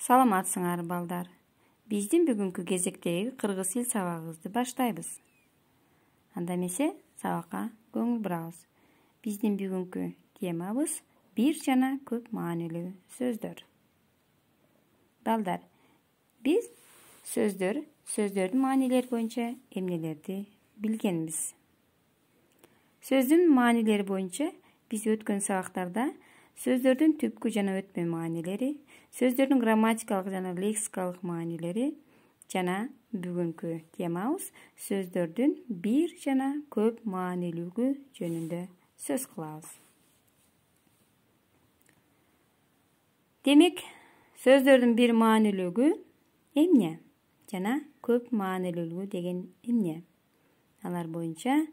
Саламатсыңар балдар. Биздин бүгүнкү кезектеги кыргыз тил сабагыбызды баштайбыз. Анда эмесе сабакка көңүл бурабыз. Биздин бүгүнкү темабыз бир жана көп маанилүү сөздөр. Балдар, биз сөздөрдүн маанилери боюнча эмнелерди билгенбиз? Сөздүн маанилери боюнча биз өткөн сабактарда сөздөрдүн түпкү жана өтмө маанилери, сөздөрдүн грамматикалык жана лексикалык маанилери жана бүгүнкү темабыз сөздөрдүн бир жана көп маанилүүлүгү жөнүндө сөз кылабыз. Демек, сөздөрдүн бир маанилүүлүгү эмне жана көп маанилүүлүгү деген эмне? Алар боюнча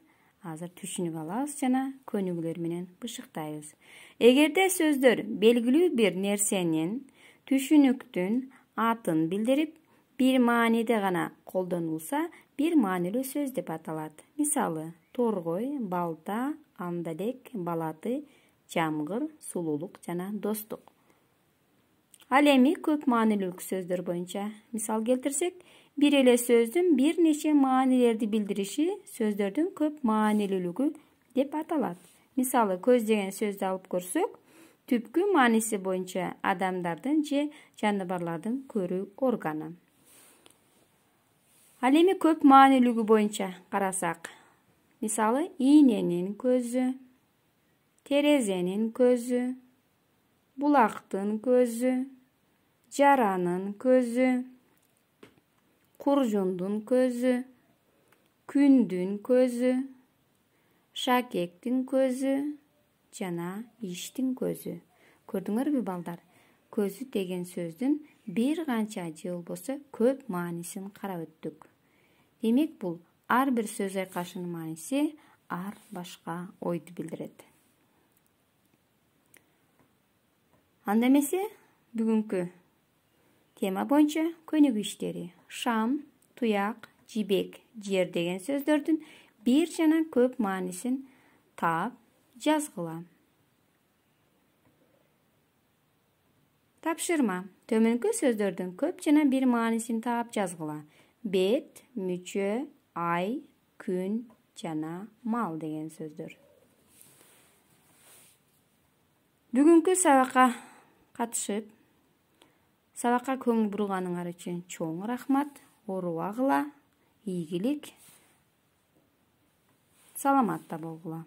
азыр түшүнүк алабыз жана көнүгүүлөр менен бышыктайбыз. Эгерде сөздөр белгилүү бир нерсенин, түшүнүктүн атын билдирип, бир мааниде гана колдонулса, бир маанилүү сөз деп аталат. Мисалы, торгой, балта, амдалек, балаты, жамгыр, сулуулук жана достук. Ал эми көп маанилүүлүк сөздөр боюнча мисал келтирсек, бир эле сөздүн бир нече маанилерди билдириши сөздөрдүн көп маанилүүлүгү деп аталат. Мисалы, көз деген сөздү алып көрсөк, түпкү мааниси боюнча адамдардын же жаныбарлардын көрүү органы. Ал эми көп маанилүүлүгү боюнча карасак, мисалы, ийненин көзү, терезенин көзү, булактын көзү, жаранын көзү, куржундун көзү, күндүн көзү, шакектин көзү жана иштин көзү. Көрдүңөрбү балдар? Көзү деген сөздүн бир канча же болбосо көп маанисин карап өттүк. Демек, бул ар бир сөз айкашынын мааниси ар башка ойду билдирет. Анда эмесе бүгүнкү тема боюнча көнүгүү иштери. Шам, туяк, жибек, жер деген сөздөрдүн бир жана көп маанисин таап жазгыла. Тапшырма. Төмөнкү сөздөрдүн көп жана бир маанисин таап жазгыла. Бет, мүчө, ай, күн жана мал деген сөздөр. Бүгүнкү сабакка катышып, сабакка көңүл бурганыңар үчүн чоң рахмат. Оорубагыла, ийгилик, саламатта болгула.